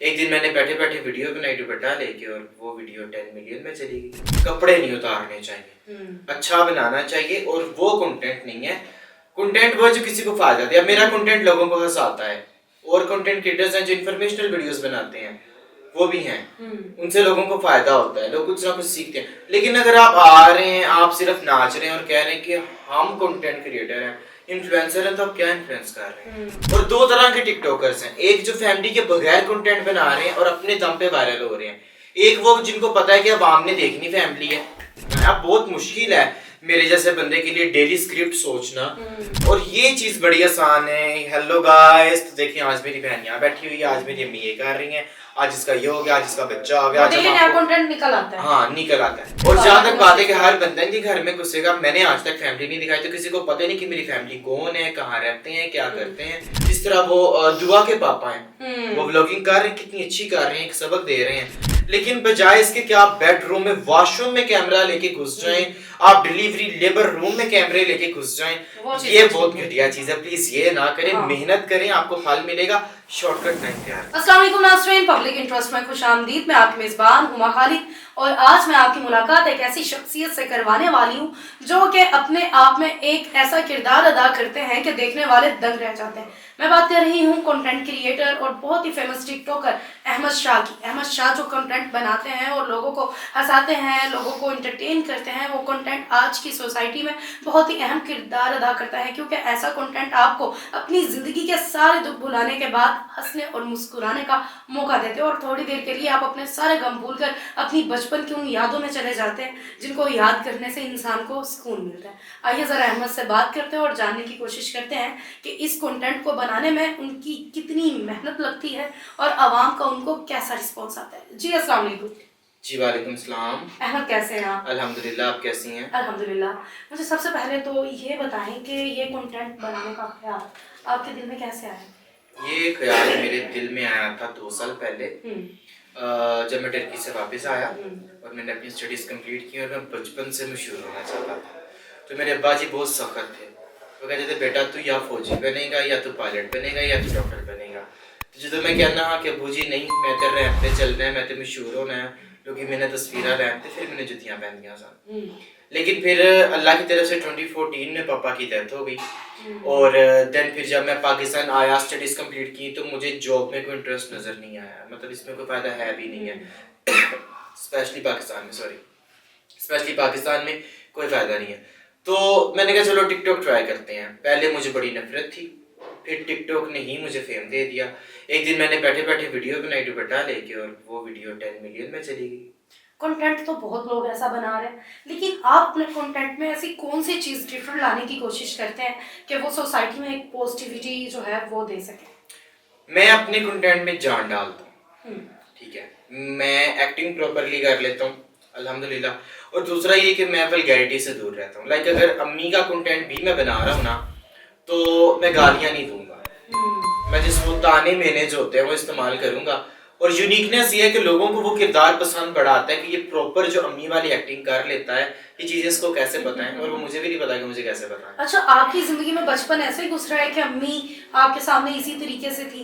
एक दिन मैंने बैठे बैठे वीडियो बनाई दुपट्टा लेके और वो वीडियो 10 मिलियन में चली गई। कपड़े नहीं उतारने चाहिए, अच्छा बनाना चाहिए और वो कंटेंट नहीं है। कंटेंट वो जो किसी को फायदा दे। अब मेरा कंटेंट लोगों को हंसाता है और कंटेंट क्रिएटर्स हैं जो इन्फॉर्मेशनल वीडियोस बनाते हैं वो भी हैं, उनसे लोगों को फायदा होता है, लोग कुछ ना कुछ सीखते हैं। लेकिन अगर आप आ रहे हैं, आप सिर्फ नाच रहे हैं और कह रहे हैं कि हम कंटेंट क्रिएटर हैं, इन्फ्लुएंसर हैं, तो आप क्या इन्फ्लुएंस कर रहे हैं। और दो तरह के टिकटॉकर्स हैं, एक जो फैमिली के बगैर कंटेंट बना रहे हैं और अपने दम पे वायरल हो रहे हैं, एक वो जिनको पता है कि अवाम ने देखनी फैमिली है। अब बहुत मुश्किल है मेरे जैसे बंदे के लिए डेली स्क्रिप्ट सोचना, और ये चीज बड़ी आसान है। हेलो गाइस, तो देखिए आज मेरी बहन यहाँ बैठी हुई है, आज मेरी अम्मी ये कर रही हैं, आज इसका ये हो गया, आज इसका बच्चा हो गया, आज नया कंटेंट निकल आता है। हाँ निकल आता है। और जहाँ तक बात है कि हर बंदा के घर में घुसेगा, मैंने आज तक फैमिली नहीं दिखाई, तो किसी को पता नहीं कि मेरी फैमिली कौन है, कहाँ रहते हैं, क्या करते हैं। जिस तरह वो दुआ के पापा हैं, वो व्लॉगिंग कर रहे हैं, कितनी अच्छी कर रहे हैं, एक सबक दे रहे हैं, लेकिन बजाय इसके कि आप बेडरूम में वॉशरूम में कैमरा लेके घुस जाएं, आप डिलीवरी लेबर रूम में कैमरे लेके घुस जाएं, ये बहुत घटिया चीज है। प्लीज ये ना करें। हाँ। मेहनत करें, आपको फल मिलेगा। शॉर्टकट नहीं तैयार। अस्सलाम वालेकुम नाज़रीन, पब्लिक इंटरेस्ट में खुशामदीद। मैं आपकी मेजबान हुमा खालिद और आज मैं आपकी मुलाकात एक ऐसी शख्सियत से करवाने वाली हूँ जो कि अपने आप में एक ऐसा किरदार अदा करते हैं कि देखने वाले दंग रह जाते हैं। मैं बात कर रही हूँ कंटेंट क्रिएटर और बहुत ही फेमस टिकटॉकर अहमद शाह की। अहमद शाह जो कंटेंट बनाते हैं और लोगों को हंसाते हैं, लोगों को एंटरटेन करते हैं, वो कंटेंट आज की सोसाइटी में बहुत ही अहम किरदार अदा करता है, क्योंकि ऐसा कंटेंट आपको अपनी ज़िंदगी के सारे दुख भुलाने के बाद हंसने और मुस्कुराने का मौका देते हैं और थोड़ी देर के लिए आप अपने सारे गम भूलकर अपनी बचपन की उन यादों में चले जाते हैं जिनको याद करने से इंसान को सुकून मिलता है। आइए ज़रा अहमद से बात करते हैं और जानने की कोशिश करते हैं कि इस कंटेंट को बनाने में उनकी कितनी मेहनत लगती है और आवाम का उनको कैसा रिस्पॉन्स आता है। जी अस्सलाम वालेकुम। जी वालेकुम सलाम। अहमद कैसे हैं आप? अल्हम्दुलिल्लाह, आप कैसी हैं? अल्हम्दुलिल्लाह। मुझे सबसे पहले तो ये बताएं कि ये कंटेंट बनाने का ख्याल आपके दिल में कैसे आया? ये ख्याल मेरे दिल में आया था 2 साल पहले, जब मैं टर्की से वापस आया और मैंने अपनी स्टडीज़ कंप्लीट की और मैं बचपन से मशहूर होना चाहता था। तो मेरे अब्बा जी बहुत सख्त थे, वो कहते थे बेटा तू या फौजी बनेगा, या तू पायलट बनेगा, या तू डॉक्टर बनेगा। तो जो मैं कहना हाँ कि अबू जी नहीं, मैं तो रैंप पे चलना है, मैं तो मशहूर होना है, क्योंकि मैंने तस्वीरें रैंप पे, फिर मैंने जुतियाँ पहन दिया सन। लेकिन फिर अल्लाह की तरफ से 2014 में पापा की डेथ हो गई और देन फिर जब मैं पाकिस्तान आया, स्टडीज़ कंप्लीट की, तो मुझे जॉब में कोई इंटरेस्ट नज़र नहीं आया, मतलब इसमें कोई फ़ायदा है भी नहीं है। स्पेशली पाकिस्तान में कोई फ़ायदा नहीं है। तो मैंने कहा चलो टिकटॉक ट्राई करते हैं। पहले मुझे बड़ी नफरत थी, फिर टिकटॉक ने ही मुझे फेम दे दिया। एक दिन मैंने बैठे बैठे वीडियो बनाई दुपट्टा लेके और वो वीडियो 10 मिलियन में चली गई। कंटेंट तो बहुत लोग ऐसा बना रहे हैं, लेकिन आप अपने कंटेंट में ऐसी कौन सी चीज़ डिफरेंट लाने की कोशिश करते हैं कि वो सोसाइटी में एक पॉजिटिविटी जो है वो दे सके? मैं अपने कंटेंट में जान डालता हूँ, ठीक है, मैं एक्टिंग प्रॉपरली कर लेता हूँ अल्हम्दुलिल्लाह। और दूसरा ये कि मैं वल्गैरिटी से दूर रहता हूँ। लाइक अगर अम्मी का कंटेंट भी मैं बना रहा हूँ ना, तो मैं गालियाँ नहीं दूंगा, मैं जिस वो ताने मेने जो होते हैं वो इस्तेमाल करूँगा। और यूनिकनेस ये है कि लोगों को वो किरदार पसंद बड़ा आता है कि ये प्रॉपर जो अम्मी वाली एक्टिंग कर लेता है, ये चीज़ें इसको कैसे पता है, और वो मुझे भी नहीं पता कि मुझे कैसे पता है। अच्छा, आपकी जिंदगी में बचपन ऐसे ही गुजरा है कि अम्मी आपके सामने इसी तरीके से थी?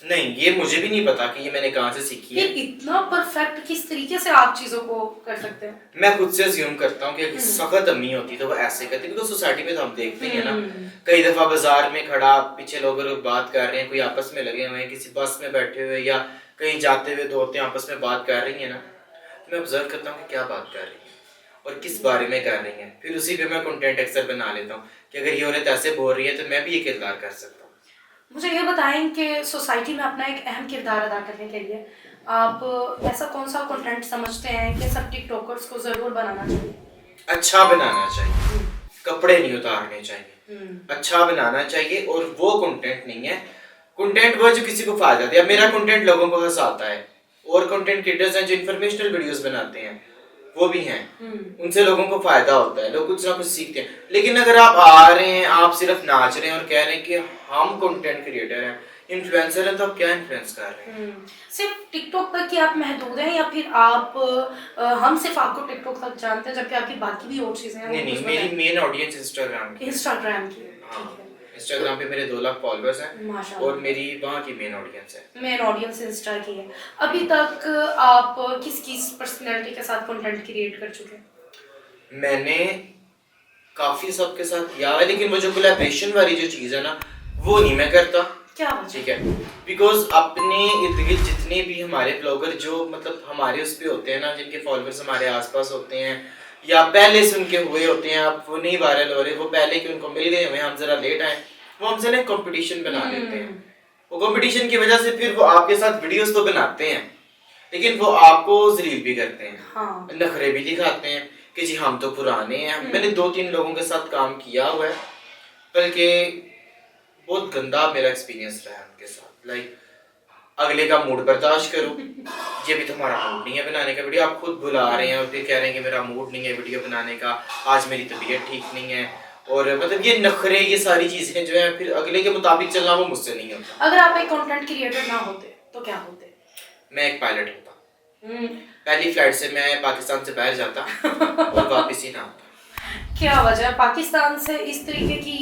नहीं, ये मुझे भी नहीं पता कि ये मैंने कहाँ से सीखी है। इतना परफेक्ट किस तरीके से आप चीजों को कर सकते हैं? मैं खुद से अज्यूम करता हूँ कि सख्त अम्मी होती तो वो ऐसे करती, क्योंकि सोसाइटी में तो हम देखते हैं ना, कई दफा बाजार में खड़ा पीछे लोग बात कर रहे हैं, कोई आपस में लगे हुए हैं, किसी बस में बैठे हुए या कहीं जाते हुए दो औरतें आपस में बात कर रही हैं ना, मैं ऑब्जर्व करता हूँ कि क्या बात कर रही है और किस बारे में कर रही हैं। फिर उसी पे मैं कंटेंट अक्सर बना लेता हूँ कि अगर ये औरत ऐसे बोल रही है तो मैं भी ये किरदार कर सकता हूँ। मुझे ये बताएं कि सोसाइटी में अपना एक अहम किरदार अदा करने के लिए आप ऐसा कौन सा कंटेंट समझते हैं कि सब टिकटॉकर्स को ज़रूर बनाना चाहिए? अच्छा बनाना चाहिए, कपड़े नहीं उतारने चाहिए, अच्छा बनाना चाहिए और वो कंटेंट नहीं है। कंटेंट वो जो किसी को फायदा दे। अब मेरा कंटेंट लोगों को हंसाता है और कंटेंट क्रिएटर्स हैं जो इन्फॉर्मेशनल वीडियोस बनाते हैं वो भी हैं, उनसे लोगों को फायदा होता है, लोग कुछ ना कुछ सीखते हैं। लेकिन अगर आप आ रहे हैं, आप सिर्फ नाच रहे हैं और कह रहे हैं कि हम कंटेंट क्रिएटर हैं, इन्फ्लुएंसर हैं, तो आप क्या इन्फ्लुएंस कर रहे हैं। सिर्फ टिकटॉक तक की आप महदूद हैं या फिर आप हम सिर्फ आपको टिकटॉक तक जानते हैं जबकि आपकी बाकी भी और चीज़ें हैं? नहीं, मेरी मेन ऑडियंस इंस्टाग्राम की। ठीक है। इंस्टाग्राम पे मेरे 2 लाख फॉलोअर्स हैं माशाल्लाह। और मेरी वहाँ की मेन ऑडियंस है। मेन ऑडियंस इंस्टा की है। अभी तक आप किस पर्सनैलिटी के साथ कंटेंट क्रिएट कर चुके हैं? मैंने काफी सबके साथ किया है, लेकिन वो जो कोलैबोरेशन वाली जो चीज़ है ना, वो नहीं मैं करता। क्या वजह? ठीक है, बिकॉज अपने इर्द गिर्द जितने भी हमारे ब्लॉगर जो मतलब हमारे उस पे होते हैं ना, जिनके फॉलोअर्स हमारे आसपास होते हैं या पहले से उनके हुए होते हैं, अब वो नहीं वायरल हो रहे, वो पहले कि उनको मिल गए हमें, हम जरा लेट आए, वो हमसे ना कंपटीशन बना लेते हैं। वो कंपटीशन की वजह से फिर वो आपके साथ वीडियोस तो बनाते हैं, लेकिन वो आपको जलील भी करते हैं। हाँ। नखरे भी दिखाते हैं कि जी हम तो पुराने हैं। मैंने 2-3 लोगों के साथ काम किया हुआ है, बल्कि बहुत गंदा मेरा एक्सपीरियंस रहा है उनके साथ। लाइक अगले का मूड बर्दाश्त करो, ये भी तुम्हारा मूड नहीं है बनाने का वीडियो, आप खुद बुला रहे हैं और फिर कह रहे हैं कि मेरा मूड नहीं है वीडियो बनाने का, आज मेरी तबीयत ठीक नहीं है, और मतलब ये नखरे, ये सारी चीजें जो है, फिर अगले के मुताबिक चलना वो मुझसे नहीं होता। अगर आप एक कंटेंट क्रिएटर ना होते तो क्या होते? मैं एक पायलट होता। पहली फ्लाइट से मैं पाकिस्तान से बाहर जाता और वापस ही ना आता। क्या वजह? पाकिस्तान से इस तरीके की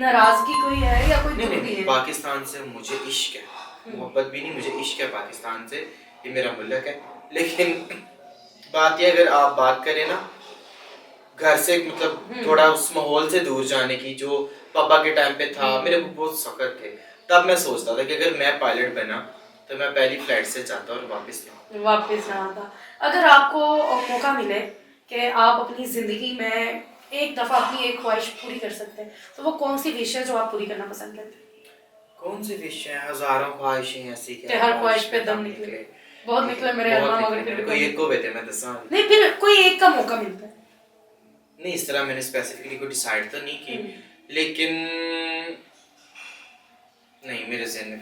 नाराजगी कोई है या कोई नहीं दूरी नहीं, है? पाकिस्तान से मुझे इश्क है, मोहब्बत भी नहीं, मुझे इश्क है पाकिस्तान से, ये मेरा मुल्क है। लेकिन बात ये, अगर आप बात करें ना घर से, मतलब थोड़ा उस माहौल से दूर जाने की, जो पापा के टाइम पे था, मेरे को बहुत सख्त थे, तब मैं सोचता था कि अगर मैं पायलट बना तो मैं पहली फ्लाइट से जाता और वापस ना आता। अगर आपको मौका मिले कि आप अपनी जिंदगी में एक दफा अपनी एक ख्वाहिश पूरी कर सकते हैं, तो वो कौन सी विश है जो आप पूरी करना पसंद करते हैं? कौन सी विश है? हजारों ख्वाहिशें ऐसी कि हर ख्वाहिश पे दम निकले। बहुत निकले मेरे अरमान, मगर फिर भी कोई एक को बेटे मैं दसा नहीं, फिर कोई एक का मौका मिलता है। नहीं, इस तरह मैंने स्पेसिफिकली कोई डिसाइड तो नहीं की, लेकिन नहीं, मेरे ज़हन में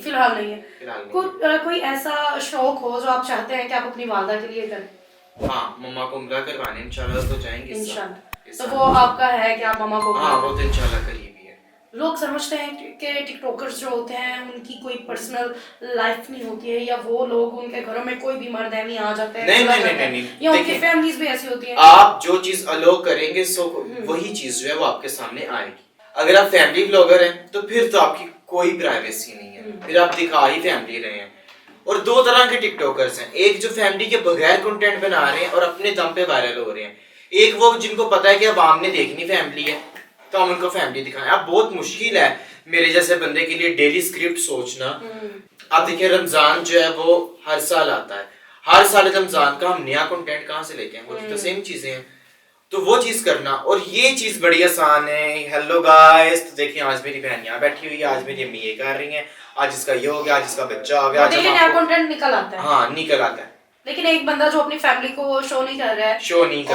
फिलहाल नहीं है। कोई ऐसा शौक हो जो आप चाहते हैं कि आप अपनी वालदा के लिए करें? हाँ, मम्मा को उम्रा करवाने इंशाल्लाह तो जाएंगे इंशाल्लाह। तो वो आपका है कि आप मम्मा को? हाँ, वो तो इंशाल्लाह करीब ही है। लोग समझते हैं कि टिकटॉकर्स जो होते हैं उनकी कोई पर्सनल लाइफ नहीं होती है, या वो लोग उनके घरों में कोई भी मर्द है आ जाते हैं, नहीं, या उनकी फैमिलीज भी ऐसी होती हैं। आप जो चीज अलो करेंगे सो वही चीज जो है वो आपके सामने आएगी। अगर आप फैमिली ब्लॉगर हैं तो फिर तो आपकी कोई प्राइवेसी नहीं है, फिर आप दिखा ही फैमिली रहे हैं। और 2 तरह के टिकटॉकर्स हैं, एक जो फैमिली के बगैर कंटेंट बना रहे हैं और अपने दम पे वायरल हो रहे हैं, एक वो जिनको पता है कि अवाम ने देखनी फैमिली है तो हम उनको फैमिली दिखाएं। अब बहुत मुश्किल है मेरे जैसे बंदे के लिए डेली स्क्रिप्ट सोचना। आप देखिए, रमजान जो है वो हर साल आता है, हर साल रमजान का हम नया कंटेंट कहाँ से लेके आए? वो तो सेम चीजें हैं, तो वो चीज करना, और ये चीज बड़ी आसान है। हेलो गाइस, तो देखिए आज मेरी बहन यहाँ बैठी हुई है, आज मेरी अम्मी ये कर रही हैं, आज इसका ये हो गया, आज इसका बच्चा हो गया, आज नया कंटेंट निकल आता है। हाँ, निकल आता है। लेकिन एक बंदा जो अपनी फैमिली को शो नहीं कर रहा है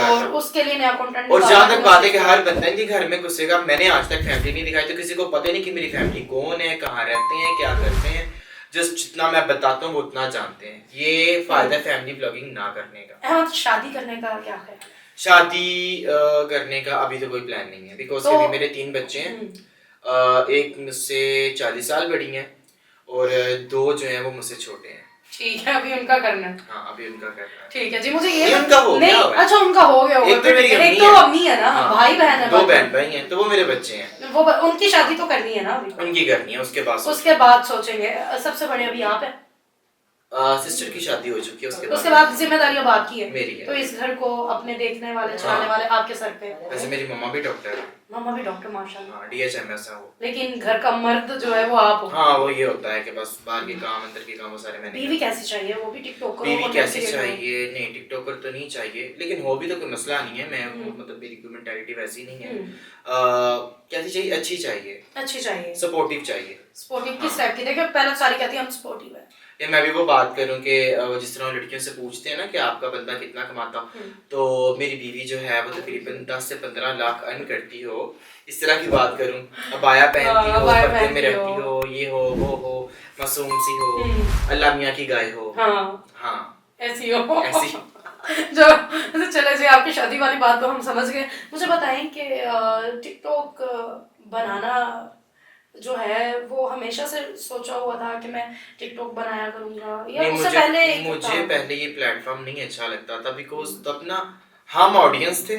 और उसके लिए नया कंटेंट, और जहाँ तक बात है कि हर बंदा इनके घर में घुसेगा, मैंने आज तक फैमिली नहीं दिखाई, तो किसी को पता नहीं कि मेरी फैमिली कौन है, कहाँ रहते हैं, क्या करते हैं। जस्ट जितना मैं बताता हूँ वो उतना जानते हैं। ये फायदा फैमिली ब्लॉगिंग ना करने का। शादी करने का क्या है? शादी करने का अभी तो कोई प्लान नहीं है, बिकॉज अभी मेरे 3 बच्चे हैं। एक मुझसे 40 साल बड़ी हैं और 2 जो हैं वो मुझसे छोटे हैं। ठीक है, अभी उनका करना है। हाँ, अभी उनका करना है। ठीक है जी, मुझे ये उनका हो गया। अच्छा, उनका हो गया होगा। एक तो अम्मी है ना, भाई बहन है, 2 बहन भाई हैं, तो वो मेरे बच्चे हैं। वो उनकी शादी तो करनी है ना अभी? उनकी करनी है, उसके बाद सोचेंगे। सबसे बड़े अभी आप है? सिस्टर की शादी हो चुकी है, उसके बाद जिम्मेदारियां आपकी है। मेरी है। तो इस घर को अपने देखने वाले, चलाने वाले आपके सर पे। वैसे मेरी मम्मा भी डॉक्टर है। मम्मा भी डॉक्टर, माशाल्लाह। हाँ, DHMS है वो। लेकिन घर का मर्द जो है वो आप हो। हाँ, वो ये होता है कि बस बाहर के काम, अंदर के काम वो सारे मैंने। बीवी कैसी चाहिए? वो भी टिकटॉकर? बीवी कैसी चाहिए? नहीं, टिकटॉकर तो नहीं चाहिए, लेकिन हॉबी तो कोई मसला नहीं है। मैं मतलब मेरी कोई मेंटालिटी वैसी नहीं है। कैसी चाहिए? अच्छी चाहिए, सपोर्टिव चाहिए। सपोर्टिव किस टाइप की? देखिए, पहले सारी कहती है हम सपोर्टिव है, या मैं भी वो बात करूं कि जिस तरह लड़कियों से पूछते हैं ना कि आपका बंदा कितना कमाता, तो मेरी बीवी जो है वो तकरीबन 10 से 15 लाख अर्न करती हो, इस तरह की बात करूं। अबाया पहनती हो, पर्दे में रहती हो, ये हो वो हो, मासूम सी हो, अल्लाह मियां की गाय हो। हाँ, ऐसी हो, ऐसी जो चले जी। आपकी शादी वाली बात तो हम समझ गए। मुझे बताएं कि टिकटॉक बनाना जो है वो हमेशा से सोचा हुआ था कि मैं टिकटॉक बनाया करूंगा, या उससे पहले? मुझे पहले ये प्लेटफॉर्म नहीं अच्छा लगता था, बिकॉज तब ना हम ऑडियंस थे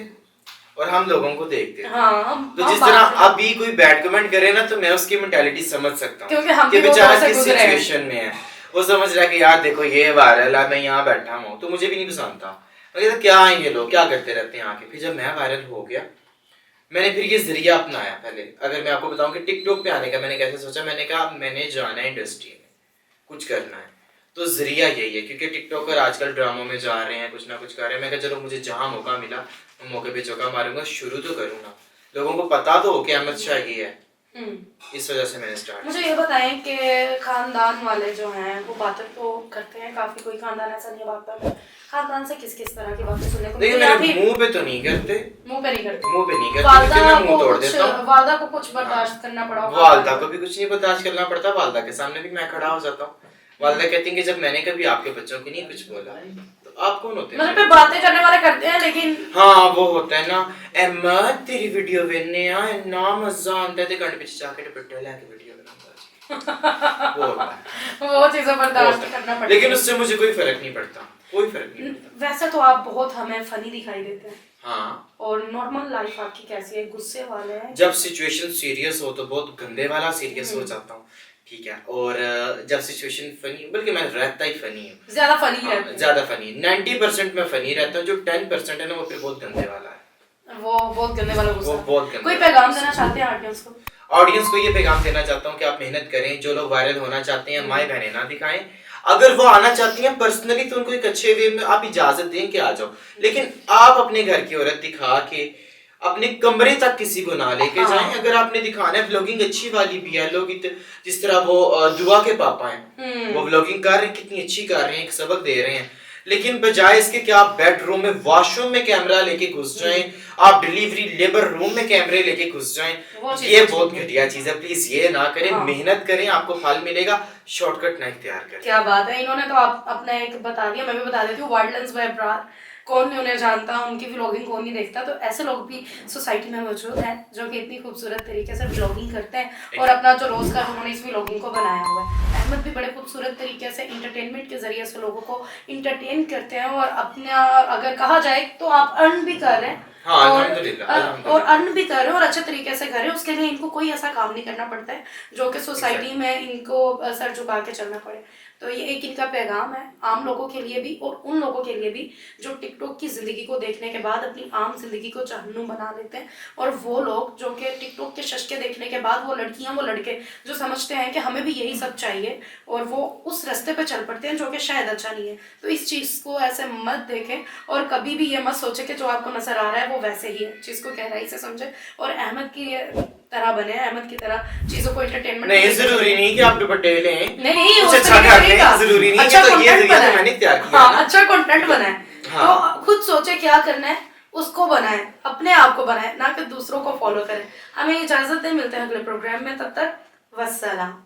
और हम लोगों को देखते थे। हाँ, तो जिस तरह अभी कोई बैड कमेंट करे ना तो मैं उसकी मेंटालिटी समझ सकता हूँ क्योंकि हम कि भी बेचारा बहुत किस गुजरे हैं। सिचुएशन में है। वो समझ रहा है कि यार देखो ये वायरल है, मैं यहाँ बैठा हूँ, तो मुझे भी नहीं पसंद था। मैं कहता क्या है ये लोग, क्या करते रहते हैं आके। फिर जब मैं वायरल हो गया, मैंने फिर ये जरिया अपनाया। पहले अगर मैं आपको बताऊं कि टिकटॉक पे आने का मैंने कैसे सोचा, मैंने कहा मैंने जाना है इंडस्ट्री में, कुछ करना है, तो जरिया यही है। क्योंकि टिकटॉकर आजकल ड्रामों में जा रहे हैं, कुछ ना कुछ कर रहे हैं। मैं कहा चलो मुझे जहाँ मौका मिला मैं मौके पे चौका मारूंगा, शुरू तो करूंगा, लोगों को पता तो हो कि अहमद शाह ये है। इस वजह से मैंने स्टार्ट। मुझे ये बताएं कि खानदान वाले जो हैं वो बातें तो करते हैं काफी, कोई खानदान ऐसा नहीं है बात करता, खानदान से किस किस तरह की बातें सुनने को देखिए मेरे मुंह पे तो नहीं करते, मुंह पे नहीं करते, मुंह पे नहीं करते क्योंकि मैं मुंह तोड़ देता हूँ। वालदा को कुछ बर्दाश्त करना पड़ा, वालदा को भी कुछ नहीं बर्दाश्त करना पड़ता, वालदा के सामने भी मैं खड़ा हो जाता हूँ। वालदा कहती है कि जब मैंने कभी आपके बच्चों की नहीं कुछ बोला तो आप कौन होते हैं? मतलब पे बातें करने वाले करते हैं, लेकिन हाँ वो होता है ना, अहमद तेरी वीडियो वेखने आ ना मजा आता है, ते कंड पीछे जाके दुपट्टा लेके वीडियो बनाता वो होता है। वो चीजें बर्दाश्त करना पड़ता है, लेकिन उससे मुझे कोई फर्क नहीं पड़ता, कोई फर्क नहीं पड़ता। वैसे तो आप बहुत हमें फनी दिखाई देते हैं। हाँ, और नॉर्मल लाइफ आपकी कैसी है? गुस्से वाले हैं? जब सिचुएशन सीरियस हो तो बहुत गंदे वाला सीरियस हो जाता हूँ, ठीक है। और जब सिचुएशन फनी, बल्कि मैं रहता ही फनी हूँ, ज्यादा फनी रहते हैं। ज्यादा फनी 90% में फनी रहता हूँ, जो 10% है ना वो फिर बहुत गंदे वाला है, वो बहुत गंदे वाला गुस्सा। वो बहुत गंदे। कोई पैगाम देना चाहते हैं ऑडियंस को? ऑडियंस को ये पैगाम देना चाहता हूँ कि आप मेहनत करें। जो लोग वायरल होना चाहते हैं माएं बहनें ना दिखाएं। अगर वो आना चाहती हैं पर्सनली तो उनको एक अच्छे वे में आप इजाजत दें कि आ जाओ, लेकिन आप अपने घर की औरत दिखा के अपने कमरे तक किसी को ना लेके जाएं। अगर आपने दिखाना है, व्लॉगिंग अच्छी वाली भी है, लोग जिस तरह वो दुआ के पापा हैं, वो व्लॉगिंग कर रहे हैं, कितनी अच्छी कर रहे हैं, एक सबक दे रहे हैं, लेकिन बजाय इसके कि आप बेडरूम में वॉशरूम में कैमरा लेके घुस जाएं, आप डिलीवरी लेबर रूम में कैमरे लेके घुस जाएं, ये बहुत घटिया चीज है। प्लीज ये ना करें। मेहनत करें, आपको फल मिलेगा, शॉर्टकट ना इख्तियार करें। क्या बात है, इन्होंने तो आप अपना एक बता दिया, मैं भी बता देती हूँ। वाइल्डलेंस बाय ब्रार, कौन नहीं उन्हें जानता, उनकी व्लॉगिंग कौन नहीं देखता। तो ऐसे लोग भी सोसाइटी में मौजूद हैं जो कि इतनी खूबसूरत तरीके से व्लॉगिंग करते हैं और अपना जो रोजगार उन्होंने इस व्लॉगिंग को बनाया हुआ है। अहमद भी बड़े खूबसूरत तरीके से इंटरटेनमेंट के जरिए से लोगों को इंटरटेन करते हैं और अपना, अगर कहा जाए तो आप अर्न भी कर रहे हैं। हाँ, और अर्न भी कर रहे हैं और अच्छे तरीके से कर रहे हैं। उसके लिए इनको कोई ऐसा काम नहीं करना पड़ता है जो कि सोसाइटी में इनको सर झुका के चलना पड़े। तो ये एक इनका पैगाम है आम लोगों के लिए भी और उन लोगों के लिए भी जो टिकटॉक की जिंदगी को देखने के बाद अपनी आम जिंदगी को जहन्नुम बना लेते हैं, और वो लोग जो कि टिकटॉक के शशके देखने के बाद, वो लड़कियां वो लड़के जो समझते हैं कि हमें भी यही सब चाहिए और वो उस रास्ते पे चल पड़ते हैं जो कि शायद अच्छा नहीं है। तो इस चीज़ को ऐसे मत देखें और कभी भी ये मत सोचे कि जो आपको नजर आ रहा है वो वैसे ही है। चीज़ को गहराई से समझे और अहमद की तरह बने, अहमद की तरह चीजों को एंटरटेनमेंट। नहीं, जरूरी नहीं कि आप दुपट्टे लें, नहीं कुछ अच्छा करने का जरूरी नहीं अच्छा है। तो ये कंटेंट जरिया तो मैंने तैयार किया हाँ, ना। अच्छा कंटेंट बनाए। हाँ। तो खुद सोचे क्या करना है, उसको बनाए, अपने आप को बनाए, ना कि दूसरों को फॉलो करें। हमें इजाजत है, मिलते हैं अगले प्रोग्राम में, तब तक वस्सलाम।